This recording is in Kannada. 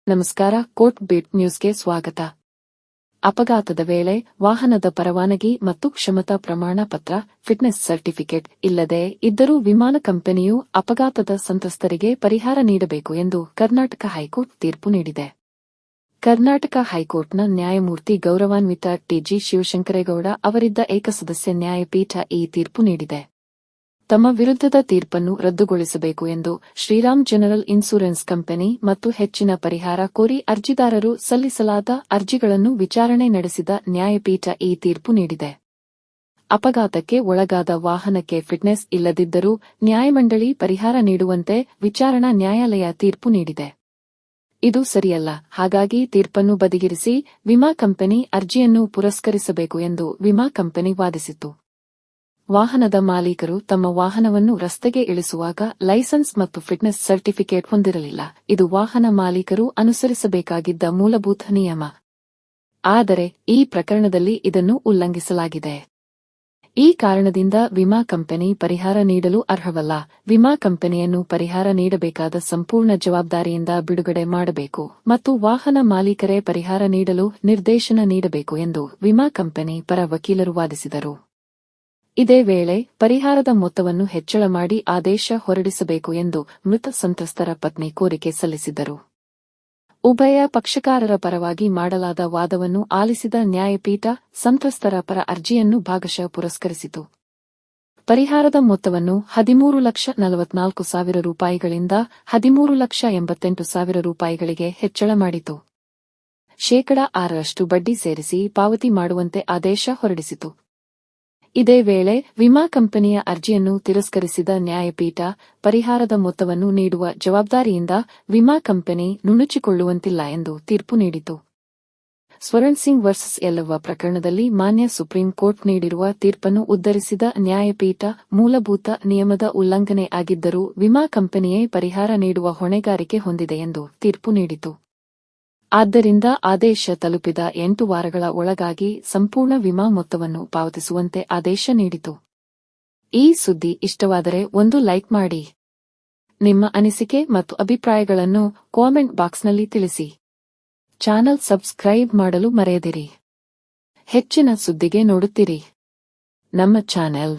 ನಮಸ್ಕಾರ. ಕೋರ್ಟ್ ಬೀಟ್ ನ್ಯೂಸ್ಗೆ ಸ್ವಾಗತ. ಅಪಘಾತದ ವೇಳೆ ವಾಹನದ ಪರವಾನಗಿ ಮತ್ತು ಕ್ಷಮತಾ ಪ್ರಮಾಣ ಪತ್ರ ಫಿಟ್ನೆಸ್ ಸರ್ಟಿಫಿಕೇಟ್ ಇಲ್ಲದೆ ಇದ್ದರೂ ವಿಮಾನ ಕಂಪನಿಯು ಅಪಘಾತದ ಸಂತ್ರಸ್ತರಿಗೆ ಪರಿಹಾರ ನೀಡಬೇಕು ಎಂದು ಕರ್ನಾಟಕ ಹೈಕೋರ್ಟ್ ತೀರ್ಪು ನೀಡಿದೆ. ಕರ್ನಾಟಕ ಹೈಕೋರ್ಟ್ನ ನ್ಯಾಯಮೂರ್ತಿ ಗೌರವಾನ್ವಿತ ಟಿ.ಜಿ. ಶಿವಶಂಕರೇಗೌಡ ಅವರಿದ್ದ ಏಕಸದಸ್ಯ ನ್ಯಾಯಪೀಠ ಈ ತೀರ್ಪು ನೀಡಿದೆ. ತಮ್ಮ ವಿರುದ್ಧದ ತೀರ್ಪನ್ನು ರದ್ದುಗೊಳಿಸಬೇಕು ಎಂದು ಶ್ರೀರಾಮ್ ಜನರಲ್ ಇನ್ಶೂರೆನ್ಸ್ ಕಂಪನಿ ಮತ್ತು ಹೆಚ್ಚಿನ ಪರಿಹಾರ ಕೋರಿ ಅರ್ಜಿದಾರರು ಸಲ್ಲಿಸಲಾದ ಅರ್ಜಿಗಳನ್ನು ವಿಚಾರಣೆ ನಡೆಸಿದ ನ್ಯಾಯಪೀಠ ಈ ತೀರ್ಪು ನೀಡಿದೆ. ಅಪಘಾತಕ್ಕೆ ಒಳಗಾದ ವಾಹನಕ್ಕೆ ಫಿಟ್ನೆಸ್ ಇಲ್ಲದಿದ್ದರೂ ನ್ಯಾಯಮಂಡಳಿ ಪರಿಹಾರ ನೀಡುವಂತೆ ವಿಚಾರಣಾ ನ್ಯಾಯಾಲಯ ತೀರ್ಪು ನೀಡಿದೆ. ಇದು ಸರಿಯಲ್ಲ, ಹಾಗಾಗಿ ತೀರ್ಪನ್ನು ಬದಿಗಿರಿಸಿ ವಿಮಾ ಕಂಪನಿ ಅರ್ಜಿಯನ್ನು ಪುರಸ್ಕರಿಸಬೇಕು ಎಂದು ವಿಮಾ ಕಂಪನಿ ವಾದಿಸಿತು. ವಾಹನದ ಮಾಲೀಕರು ತಮ್ಮ ವಾಹನವನ್ನು ರಸ್ತೆಗೆ ಇಳಿಸುವಾಗ ಲೈಸೆನ್ಸ್ ಮತ್ತು ಫಿಟ್ನೆಸ್ ಸರ್ಟಿಫಿಕೇಟ್ ಹೊಂದಿರಲಿಲ್ಲ. ಇದು ವಾಹನ ಮಾಲೀಕರು ಅನುಸರಿಸಬೇಕಾಗಿದ್ದ ಮೂಲಭೂತ ನಿಯಮ. ಆದರೆ ಈ ಪ್ರಕರಣದಲ್ಲಿ ಇದನ್ನು ಉಲ್ಲಂಘಿಸಲಾಗಿದೆ. ಈ ಕಾರಣದಿಂದ ವಿಮಾ ಕಂಪನಿ ಪರಿಹಾರ ನೀಡಲು ಅರ್ಹವಲ್ಲ. ವಿಮಾ ಕಂಪನಿಯನ್ನು ಪರಿಹಾರ ನೀಡಬೇಕಾದ ಸಂಪೂರ್ಣ ಜವಾಬ್ದಾರಿಯಿಂದ ಬಿಡುಗಡೆ ಮಾಡಬೇಕು ಮತ್ತು ವಾಹನ ಮಾಲೀಕರೇ ಪರಿಹಾರ ನೀಡಲು ನಿರ್ದೇಶನ ನೀಡಬೇಕು ಎಂದು ವಿಮಾ ಕಂಪನಿ ಪರ ವಕೀಲರು ವಾದಿಸಿದರು. ಇದೇ ವೇಳೆ ಪರಿಹಾರದ ಮೊತ್ತವನ್ನು ಹೆಚ್ಚಳ ಮಾಡಿ ಆದೇಶ ಹೊರಡಿಸಬೇಕು ಎಂದು ಮೃತ ಸಂತ್ರಸ್ತರ ಪತ್ನಿ ಕೋರಿಕೆ ಸಲ್ಲಿಸಿದ್ದರು. ಉಭಯ ಪಕ್ಷಕಾರರ ಪರವಾಗಿ ಮಾಡಲಾದ ವಾದವನ್ನು ಆಲಿಸಿದ ನ್ಯಾಯಪೀಠ ಸಂತ್ರಸ್ತರ ಪರ ಅರ್ಜಿಯನ್ನು ಭಾಗಶಃ ಪುರಸ್ಕರಿಸಿತು. ಪರಿಹಾರದ ಮೊತ್ತವನ್ನು 13,44,000 ರೂಪಾಯಿಗಳಿಂದ 13,88,000 ರೂಪಾಯಿಗಳಿಗೆ ಹೆಚ್ಚಳ ಮಾಡಿತು. ಶೇಕಡಾ 6% ಬಡ್ಡಿ ಸೇರಿಸಿ ಪಾವತಿ ಮಾಡುವಂತೆ ಆದೇಶ ಹೊರಡಿಸಿತು. ಇದೇ ವೇಳೆ ವಿಮಾ ಕಂಪನಿಯ ಅರ್ಜಿಯನ್ನು ತಿರಸ್ಕರಿಸಿದ ನ್ಯಾಯಪೀಠ ಪರಿಹಾರದ ಮೊತ್ತವನ್ನು ನೀಡುವ ಜವಾಬ್ದಾರಿಯಿಂದ ವಿಮಾ ಕಂಪನಿ ನುಣುಚಿಕೊಳ್ಳುವಂತಿಲ್ಲ ಎಂದು ತೀರ್ಪು ನೀಡಿತು. ಸ್ವರಣ್ ಸಿಂಗ್ ವರ್ಸಸ್ ಯಲ್ಲವ್ವ ಪ್ರಕರಣದಲ್ಲಿ ಮಾನ್ಯ ಸುಪ್ರೀಂ ಕೋರ್ಟ್ ನೀಡಿರುವ ತೀರ್ಪನ್ನು ಉದ್ಧರಿಸಿದ ನ್ಯಾಯಪೀಠ ಮೂಲಭೂತ ನಿಯಮದ ಉಲ್ಲಂಘನೆ ಆಗಿದ್ದರೂ ವಿಮಾ ಕಂಪನಿಯೇ ಪರಿಹಾರ ನೀಡುವ ಹೊಣೆಗಾರಿಕೆ ಹೊಂದಿದೆ ಎಂದು ತೀರ್ಪು ನೀಡಿತು. ಆದ್ದರಿಂದ ಆದೇಶ ತಲುಪಿದ 8 ವಾರಗಳ ಒಳಗಾಗಿ ಸಂಪೂರ್ಣ ವಿಮಾ ಮೊತ್ತವನ್ನು ಪಾವತಿಸುವಂತೆ ಆದೇಶ ನೀಡಿತು. ಈ ಸುದ್ದಿ ಇಷ್ಟವಾದರೆ ಒಂದು ಲೈಕ್ ಮಾಡಿ. ನಿಮ್ಮ ಅನಿಸಿಕೆ ಮತ್ತು ಅಭಿಪ್ರಾಯಗಳನ್ನು ಕಾಮೆಂಟ್ ಬಾಕ್ಸ್ನಲ್ಲಿ ತಿಳಿಸಿ. ಚಾನಲ್ ಸಬ್ಸ್ಕ್ರೈಬ್ ಮಾಡಲು ಮರೆಯದಿರಿ. ಹೆಚ್ಚಿನ ಸುದ್ದಿಗೆ ನೋಡುತ್ತೀರಿ ನಮ್ಮ ಚಾನೆಲ್.